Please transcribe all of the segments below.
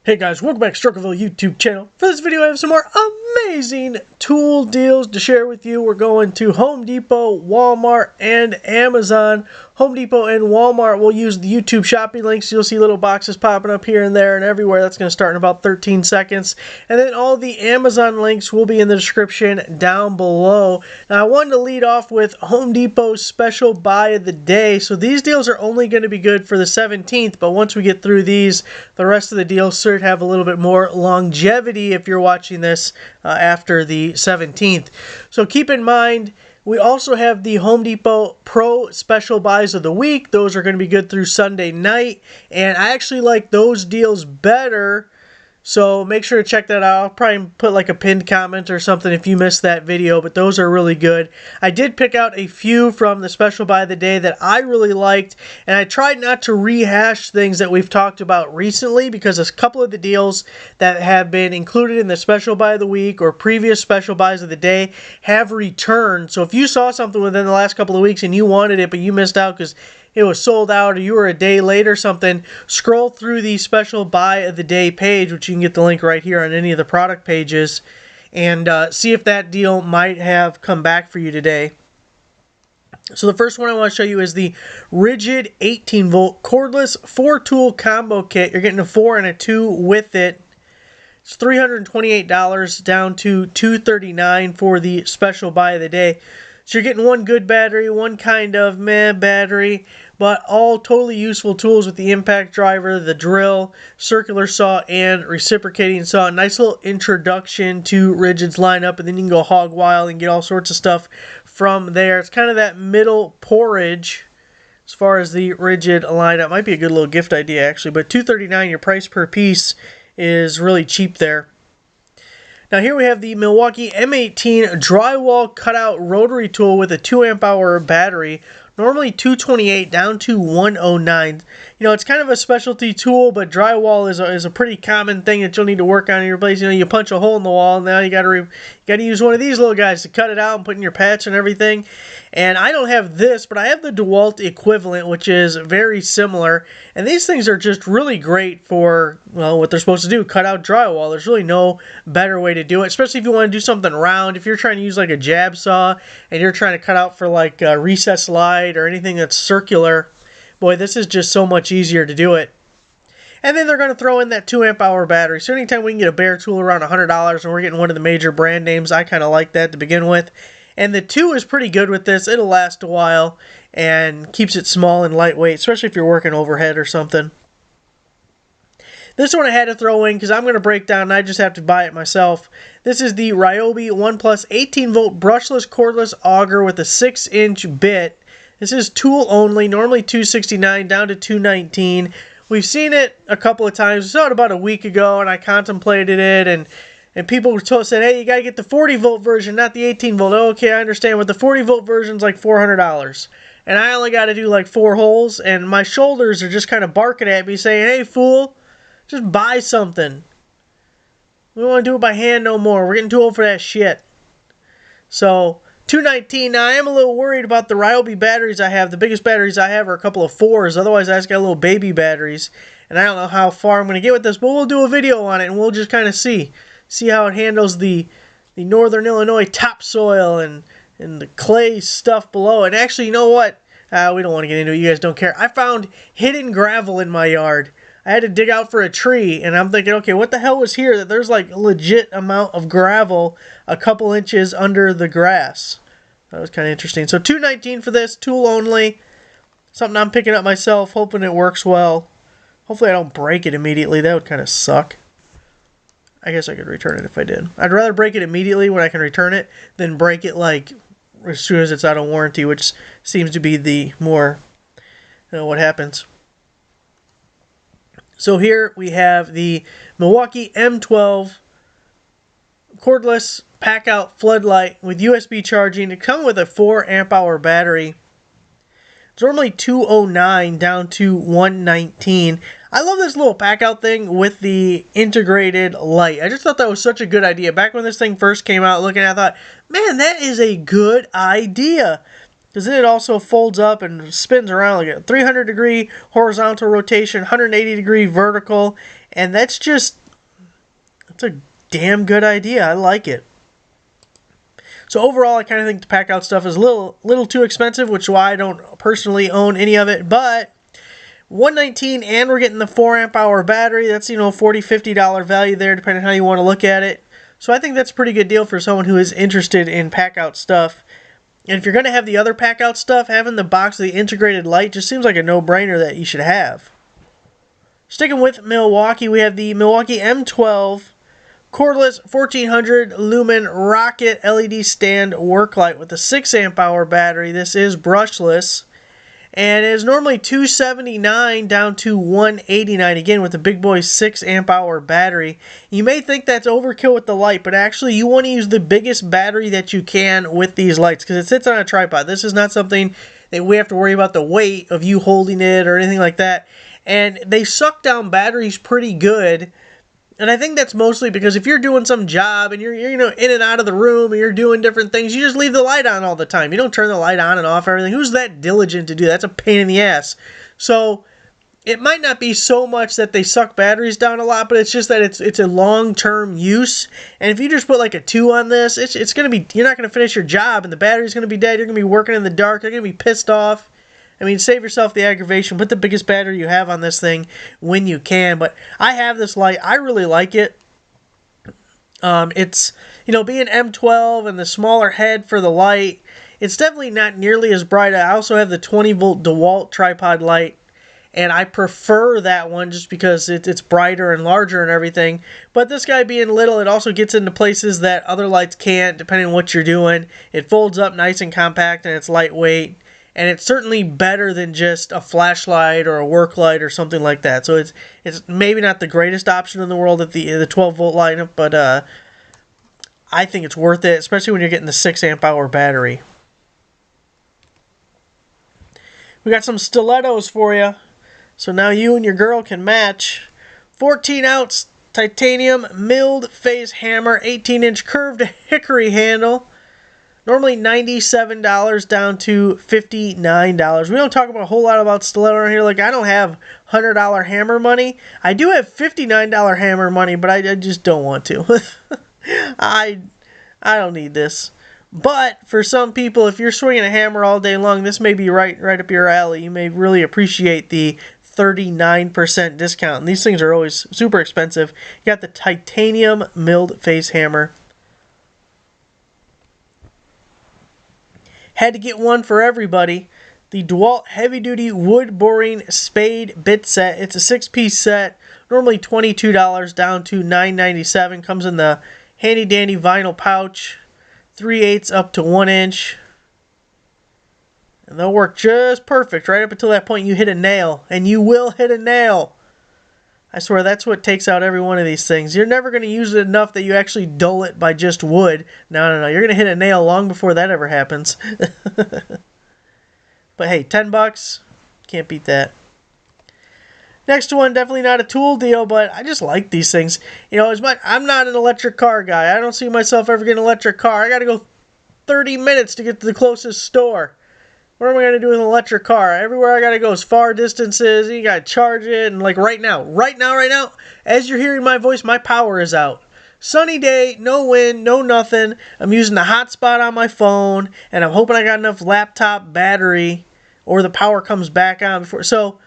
Hey guys, welcome back to Rockford YouTube channel. For this video I have some more amazing tool deals to share with you. We're going to Home Depot, Walmart, and Amazon. Home Depot and Walmart will use the YouTube shopping links. You'll see little boxes popping up here and there and everywhere. That's going to start in about 13 seconds. And then all the Amazon links will be in the description down below. Now I wanted to lead off with Home Depot's special buy of the day. So these deals are only going to be good for the 17th, but once we get through these, the rest of the deals should have a little bit more longevity if you're watching this after the 17th. So keep in mind, we also have the Home Depot Pro Special Buys of the Week. Those are going to be good through Sunday night, and I actually like those deals better. So make sure to check that out. I'll probably put like a pinned comment or something if you missed that video, but those are really good. I did pick out a few from the special buy of the day that I really liked, and I tried not to rehash things that we've talked about recently because a couple of the deals that have been included in the special buy of the week or previous special buys of the day have returned. So if you saw something within the last couple of weeks and you wanted it but you missed out because it was sold out or you were a day late or something, scroll through the special buy of the day page, which you can get the link right here on any of the product pages, and see if that deal might have come back for you today. So the first one I want to show you is the Rigid 18-volt cordless 4-tool combo kit. You're getting a 4 and a 2 with it. It's $328 down to $239 for the special buy of the day. So you're getting one good battery, one kind of meh battery, but all totally useful tools with the impact driver, the drill, circular saw, and reciprocating saw. Nice little introduction to Rigid's lineup, and then you can go hog wild and get all sorts of stuff from there. It's kind of that middle porridge as far as the Rigid lineup. Might be a good little gift idea actually, but $239, your price per piece is really cheap there. Now here we have the Milwaukee M18 drywall cutout rotary tool with a 2 amp hour battery. Normally $228 down to $109. You know, it's kind of a specialty tool, but drywall is a pretty common thing that you'll need to work on in your place. You know, you punch a hole in the wall, and now you got to use one of these little guys to cut it out and put in your patch and everything. And I don't have this, but I have the DeWalt equivalent, which is very similar. And these things are just really great for, well, what they're supposed to do, cut out drywall. There's really no better way to do it, especially if you want to do something round. If you're trying to use like a jab saw and you're trying to cut out for like a recessed light or anything that's circular, boy, this is just so much easier to do it. And then they're going to throw in that 2 amp hour battery. So anytime we can get a bare tool around $100 and we're getting one of the major brand names, I kind of like that to begin with. And the 2 is pretty good with this. It'll last a while and keeps it small and lightweight, especially if you're working overhead or something. This one I had to throw in because I'm going to break down and I just have to buy it myself. This is the Ryobi 1+ 18-volt brushless cordless auger with a 6-inch bit. This is tool only, normally $269 down to $219. We've seen it a couple of times. We saw it about a week ago and I contemplated it, and people were said, hey, you got to get the 40-volt version, not the 18-volt. Okay, I understand, but the 40-volt version's like $400. And I only got to do like 4 holes, and my shoulders are just kind of barking at me saying, hey, fool, just buy something. We don't want to do it by hand no more. We're getting too old for that shit. So $219. Now I am a little worried about the Ryobi batteries I have. The biggest batteries I have are a couple of 4s. Otherwise I just got little baby batteries. And I don't know how far I'm going to get with this, but we'll do a video on it and we'll just kind of see how it handles the Northern Illinois topsoil and the clay stuff below. And actually, you know what? We don't want to get into it. You guys don't care. I found hidden gravel in my yard. I had to dig out for a tree, and I'm thinking, okay, what the hell was here that there's like a legit amount of gravel a couple inches under the grass? That was kind of interesting. So $219 for this, tool only. Something I'm picking up myself, hoping it works well. Hopefully I don't break it immediately. That would kind of suck. I guess I could return it if I did. I'd rather break it immediately when I can return it than break it like as soon as it's out of warranty, which seems to be the more, what happens. So here we have the Milwaukee M12 cordless pack-out floodlight with USB charging. It comes with a 4 amp hour battery. It's normally $209 down to $119. I love this little pack-out thing with the integrated light. I just thought that was such a good idea. Back when this thing first came out, looking at it, I thought, man, that is a good idea. because then it also folds up and spins around like a 300-degree horizontal rotation, 180-degree vertical, and that's a damn good idea. I like it. So overall, I kind of think the pack out stuff is a little too expensive, which is why I don't personally own any of it. But $119, and we're getting the 4 amp hour battery. That's, $40, $50 value there, depending on how you want to look at it. So I think that's a pretty good deal for someone who is interested in pack out stuff. And if you're going to have the other pack out stuff, having the box of the integrated light just seems like a no-brainer that you should have. Sticking with Milwaukee, we have the Milwaukee M12 cordless 1400 lumen rocket LED stand work light with a 6 amp hour battery. This is brushless, and it is normally $279 down to $189, again with the big boy 6 amp hour battery. You may think that's overkill with the light, but actually you want to use the biggest battery that you can with these lights because it sits on a tripod. This is not something that we have to worry about the weight of you holding it or anything like that. And they suck down batteries pretty good. And I think that's mostly because if you're doing some job and you're in and out of the room and you're doing different things, you just leave the light on all the time. You don't turn the light on and off everything. Who's that diligent to do that? That's a pain in the ass. So it might not be so much that they suck batteries down a lot, but it's just that it's a long-term use. And if you just put like a 2 on this, it's going to be, you're not going to finish your job and the battery's going to be dead. You're going to be working in the dark. You're going to be pissed off. I mean, save yourself the aggravation. Put the biggest battery you have on this thing when you can. But I have this light. I really like it. It's, being M12 and the smaller head for the light, it's definitely not nearly as bright. I also have the 20-volt DeWalt tripod light, and I prefer that one just because it's brighter and larger and everything. But this guy being little, it also gets into places that other lights can't, depending on what you're doing. It folds up nice and compact, and it's lightweight. And it's certainly better than just a flashlight or a work light or something like that. So it's maybe not the greatest option in the world at the 12-volt lineup, but I think it's worth it, especially when you're getting the 6 amp hour battery. We got some stilettos for you, so now you and your girl can match. 14-ounce titanium milled face hammer, 18-inch curved hickory handle. Normally $97 down to $59. We don't talk about a whole lot about stiletto around here. Like, I don't have $100 hammer money. I do have $59 hammer money, but I just don't want to. I don't need this. But for some people, if you're swinging a hammer all day long, this may be right up your alley. You may really appreciate the 39% discount. And these things are always super expensive. You got the titanium milled face hammer. Had to get one for everybody. The DeWalt Heavy Duty Wood Boring Spade Bit Set. It's a 6-piece set. Normally $22 down to $9.97. Comes in the handy dandy vinyl pouch. 3/8 up to 1 inch. And they'll work just perfect right up until that point you hit a nail. And you will hit a nail. I swear that's what takes out every one of these things. You're never going to use it enough that you actually dull it by just wood. No. You're going to hit a nail long before that ever happens. But hey, $10. Can't beat that. Next one, definitely not a tool deal, but I just like these things. I'm not an electric car guy. I don't see myself ever getting an electric car. I got to go 30 minutes to get to the closest store. What am I going to do with an electric car? Everywhere I got to go is far distances. You got to charge it. And like right now, as you're hearing my voice, my power is out. Sunny day, no wind, no nothing. I'm using the hotspot on my phone. And I'm hoping I got enough laptop battery or the power comes back on before. So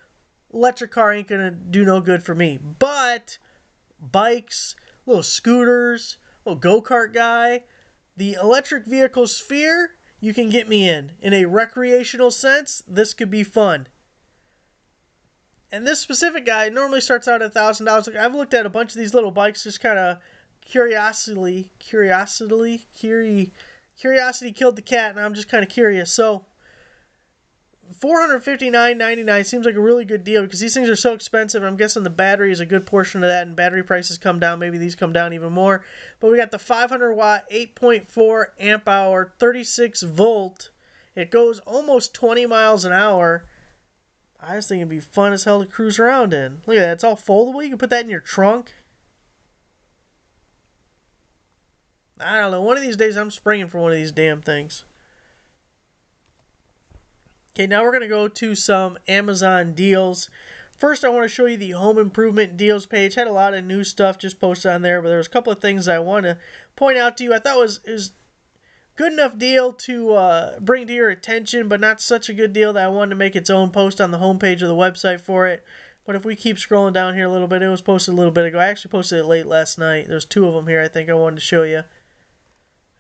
electric car ain't going to do no good for me. But bikes, little scooters, little go-kart guy, the electric vehicle sphere, you can get me in. In a recreational sense, this could be fun. And this specific guy normally starts out at $1,000. I've looked at a bunch of these little bikes, just kind of curiosity killed the cat, and I'm just kind of curious. So $459.99 seems like a really good deal because these things are so expensive. I'm guessing the battery is a good portion of that, and battery prices come down. Maybe these come down even more. But we got the 500-watt, 8.4 amp hour, 36 volt. It goes almost 20 miles an hour. I just think it'd be fun as hell to cruise around in. Look at that. It's all foldable. You can put that in your trunk. I don't know. One of these days I'm springing for one of these damn things. Okay, now we're going to go to some Amazon deals. First, I want to show you the home improvement deals page. Had a lot of new stuff just posted on there, but there was a couple of things I want to point out to you. I thought it was good enough deal to bring to your attention, but not such a good deal that I wanted to make its own post on the homepage of the website for it. But if we keep scrolling down here a little bit, it was posted a little bit ago. I actually posted it late last night. There's two of them here I think I wanted to show you.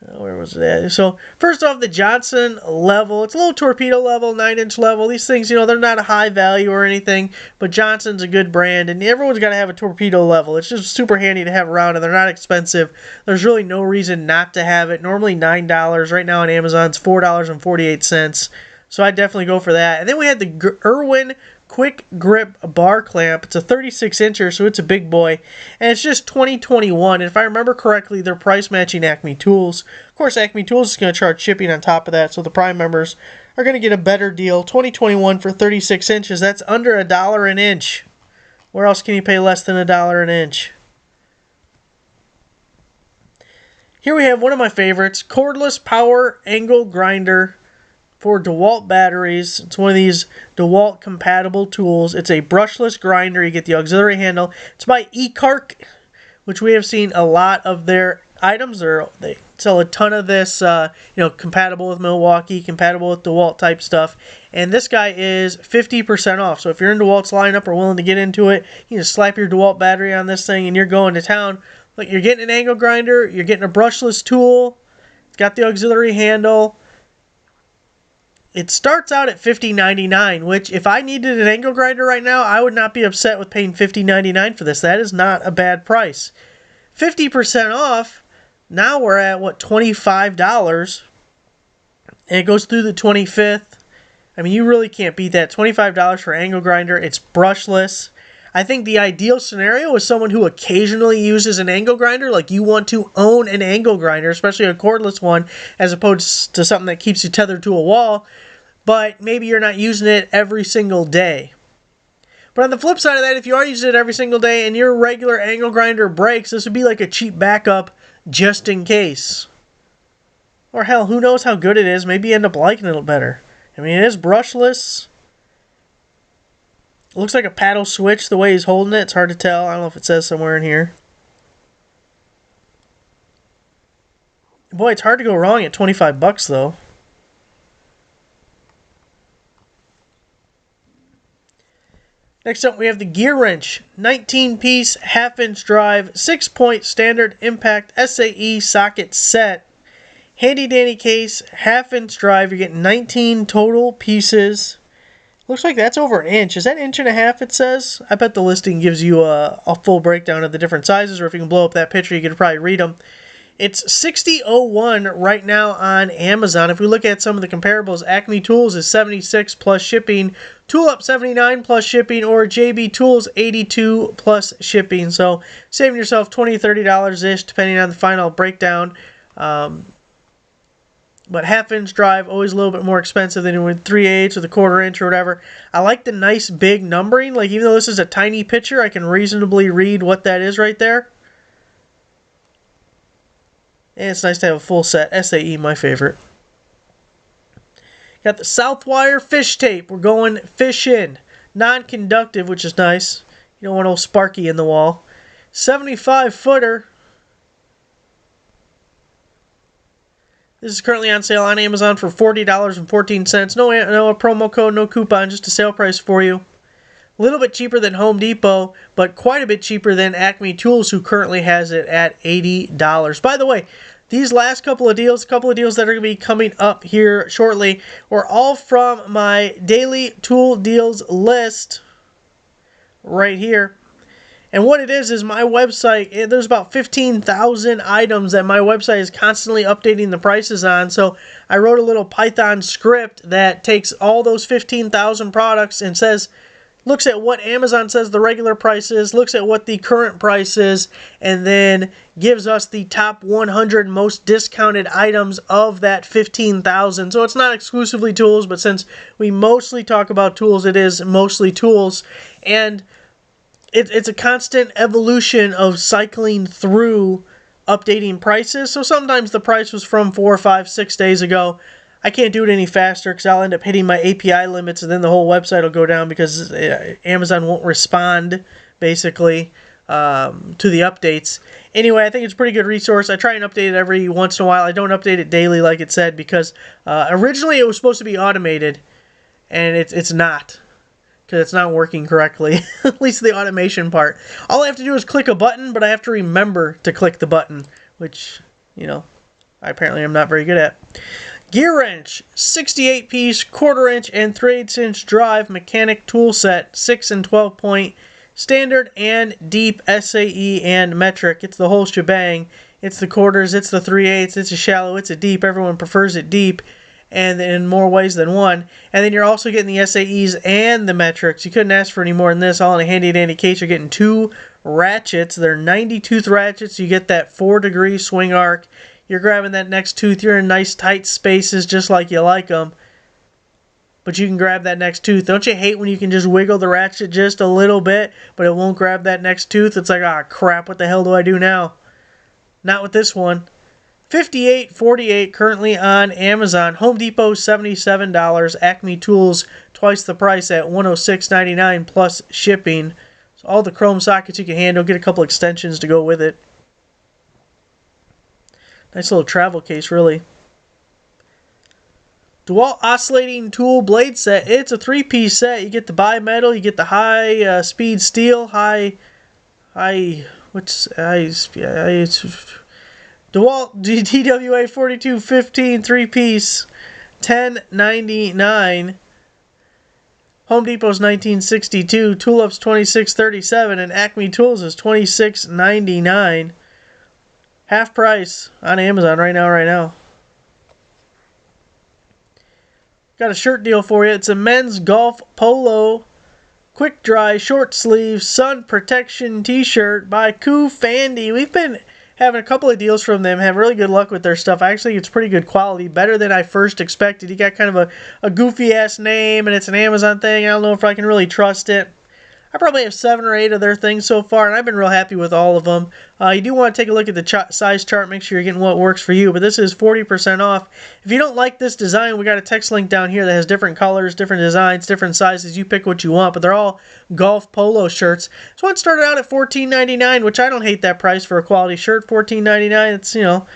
Where was that? So, first off, the Johnson level. It's a little torpedo level, 9-inch level. These things, you know, they're not a high value or anything, but Johnson's a good brand, and everyone's got to have a torpedo level. It's just super handy to have around, and they're not expensive. There's really no reason not to have it. Normally $9. Right now on Amazon, it's $4.48. So I definitely go for that. And then we had the Irwin Quick Grip Bar Clamp. It's a 36-incher, so it's a big boy. And it's just $20.21. And if I remember correctly, they're price matching Acme Tools. Of course, Acme Tools is going to charge shipping on top of that, so the Prime members are going to get a better deal. $20.21 for 36 inches. That's under $1 an inch. Where else can you pay less than $1 an inch? Here we have one of my favorites, cordless power angle grinder for DeWalt batteries. It's one of these DeWalt compatible tools. It's a brushless grinder. You get the auxiliary handle. It's by eCarc, which we have seen a lot of their items. They sell a ton of this, compatible with Milwaukee, compatible with DeWalt type stuff. And this guy is 50% off. So if you're in DeWalt's lineup or willing to get into it, you just slap your DeWalt battery on this thing and you're going to town. Look, you're getting an angle grinder. You're getting a brushless tool. It's got the auxiliary handle. It starts out at $50.99, which if I needed an angle grinder right now, I would not be upset with paying $50.99 for this. That is not a bad price. 50% off, now we're at, what, $25? And it goes through the 25th. I mean, you really can't beat that. $25 for an angle grinder. It's brushless. I think the ideal scenario is someone who occasionally uses an angle grinder, like you want to own an angle grinder, especially a cordless one, as opposed to something that keeps you tethered to a wall, but maybe you're not using it every single day. But on the flip side of that, if you are using it every single day and your regular angle grinder breaks, this would be like a cheap backup just in case. Or hell, who knows how good it is? Maybe you end up liking it better. I mean, it is brushless. It looks like a paddle switch the way he's holding it. It's hard to tell. I don't know if it says somewhere in here. Boy, it's hard to go wrong at $25 though. Next up we have the Gear Wrench. 19-piece half-inch drive, 6-point standard impact SAE socket set. Handy dandy case, half-inch drive. You're getting 19 total pieces. Looks like that's over an inch. Is that 1.5 inches it says? I bet the listing gives you a full breakdown of the different sizes, or if you can blow up that picture, you can probably read them. It's $60.01 right now on Amazon. If we look at some of the comparables, Acme Tools is $76 plus shipping, Tool Up $79 plus shipping, or JB Tools $82 plus shipping. So saving yourself $20, $30-ish depending on the final breakdown. But half-inch drive, always a little bit more expensive than with 3/8 or the 1/4 inch or whatever. I like the nice big numbering. Like, even though this is a tiny picture, I can reasonably read what that is right there. And it's nice to have a full set. SAE, my favorite. Got the Southwire fish tape. We're going fishing. Non-conductive, which is nice. You don't want old Sparky in the wall. 75-footer. This is currently on sale on Amazon for $40.14. No promo code, no coupon, just a sale price for you. A little bit cheaper than Home Depot, but quite a bit cheaper than Acme Tools, who currently has it at $80. By the way, these last couple of deals that are going to be coming up here shortly, were all from my daily tool deals list right here. And what it is my website, there's about 15,000 items that my website is constantly updating the prices on. So I wrote a little Python script that takes all those 15,000 products and looks at what Amazon says the regular price is, looks at what the current price is, and then gives us the top 100 most discounted items of that 15,000. So it's not exclusively tools, but since we mostly talk about tools, it is mostly tools. And it's a constant evolution of cycling through updating prices. So sometimes the price was from 4, 5, 6 days ago. I can't do it any faster because I'll end up hitting my API limits, and then the whole website will go down because Amazon won't respond, basically, to the updates. Anyway, I think it's a pretty good resource. I try and update it every once in a while. I don't update it daily like it said because originally it was supposed to be automated, and it's not, because it's not working correctly. At least the automation part. All I have to do is click a button, but I have to remember to click the button, which, you know, I apparently am not very good at. Gear wrench, 68-piece, 1/4 inch and 3/8 inch drive mechanic tool set, 6 and 12 point, standard and deep, SAE and metric. It's the whole shebang. It's the quarters, it's the 3/8, it's a shallow, it's a deep. Everyone prefers it deep, and in more ways than one. And then you're also getting the SAEs and the metrics. You couldn't ask for any more than this. All in a handy dandy case. You're getting 2 ratchets. They're 90 tooth ratchets. You get that 4-degree swing arc. You're grabbing that next tooth. You're in nice tight spaces just like you like them. But you can grab that next tooth. Don't you hate when you can just wiggle the ratchet just a little bit, but it won't grab that next tooth? It's like, ah, crap, what the hell do I do now? Not with this one. $58.48 currently on Amazon. Home Depot, $77. Acme Tools, twice the price at $106.99 plus shipping. So all the chrome sockets you can handle. Get a couple extensions to go with it. Nice little travel case, really. DeWalt oscillating tool blade set. It's a 3-piece set. You get the bimetal, you get the high speed steel, DeWalt DWA 4215 3-piece, $10.99. Home Depot's $19.62. Tool Up's $26.37, and Acme Tools is $26.99. Half price on Amazon right now. Got a shirt deal for you. It's a men's golf polo, quick dry, short sleeve, sun protection t-shirt by Fandy. We've been having a couple of deals from them. Have really good luck with their stuff. Actually, it's pretty good quality. Better than I first expected. You got kind of a goofy-ass name, and it's an Amazon thing. I don't know if I can really trust it. I probably have 7 or 8 of their things so far, and I've been real happy with all of them. You do want to take a look at the size chart, make sure you're getting what works for you, but this is 40% off. If you don't like this design, we got a text link down here that has different colors, different designs, different sizes. You pick what you want, but they're all golf polo shirts. This one started out at $14.99, which I don't hate that price for a quality shirt. $14.99, it's, you know,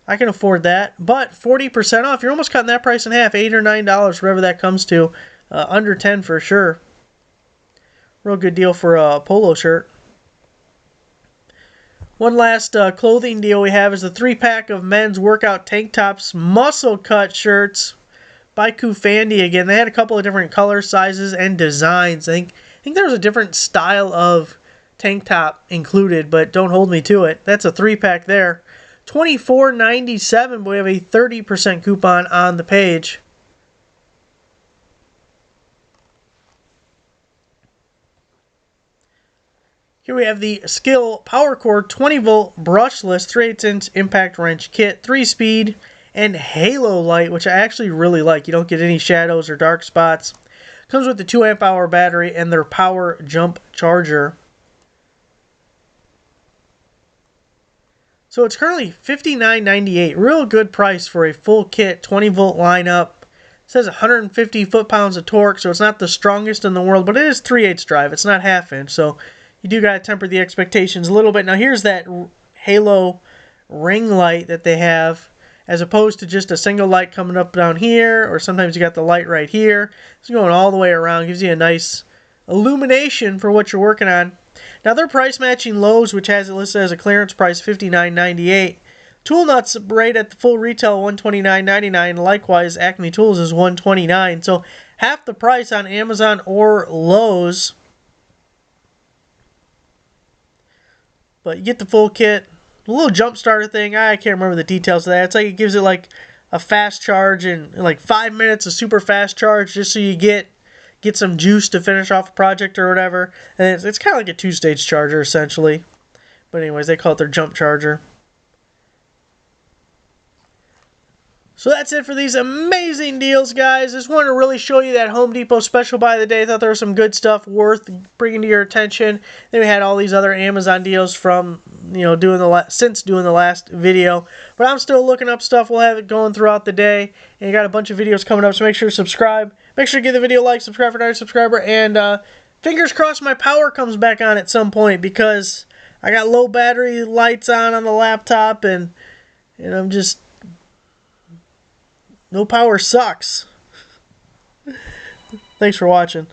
I can afford that. But 40% off, you're almost cutting that price in half, $8 or $9, whatever that comes to. Under 10 for sure. Real good deal for a polo shirt. One last clothing deal we have is a 3-pack of men's workout tank tops, muscle cut shirts by Fandy again. They had a couple of different color sizes and designs. I think there was a different style of tank top included, but don't hold me to it. That's a 3-pack there. $24.97, but we have a 30% coupon on the page. Here we have the Skill Power Cord 20-volt brushless 3/8 inch impact wrench kit, 3-speed, and halo light, which I actually really like. You don't get any shadows or dark spots. Comes with the 2 amp hour battery and their power jump charger. So it's currently $59.98. Real good price for a full kit, 20-volt lineup. It says 150 foot-pounds of torque, so it's not the strongest in the world, but it is 3/8 drive. It's not half-inch, so you do got to temper the expectations a little bit. Now here's that halo ring light that they have, as opposed to just a single light coming up down here, or sometimes you got the light right here. It's going all the way around. Gives you a nice illumination for what you're working on. Now they're price matching Lowe's, which has it listed as a clearance price, $59.98. Tool nuts right at the full retail, $129.99. Likewise, Acme Tools is $129. So half the price on Amazon or Lowe's. But you get the full kit. A little jump starter thing. I can't remember the details of that. It's like it gives it like a fast charge in like 5 minutes, a super fast charge, just so you get some juice to finish off a project or whatever. And it's kind of like a 2-stage charger essentially. But anyways, they call it their jump charger. So that's it for these amazing deals, guys. Just wanted to really show you that Home Depot special buy of the day. I thought there was some good stuff worth bringing to your attention. Then we had all these other Amazon deals from, doing the last video. But I'm still looking up stuff. We'll have it going throughout the day. And you got a bunch of videos coming up, so make sure to subscribe. Make sure to give the video a like, subscribe for another subscriber, and fingers crossed my power comes back on at some point, because I got low battery lights on the laptop, and I'm just... no power sucks. Thanks for watching.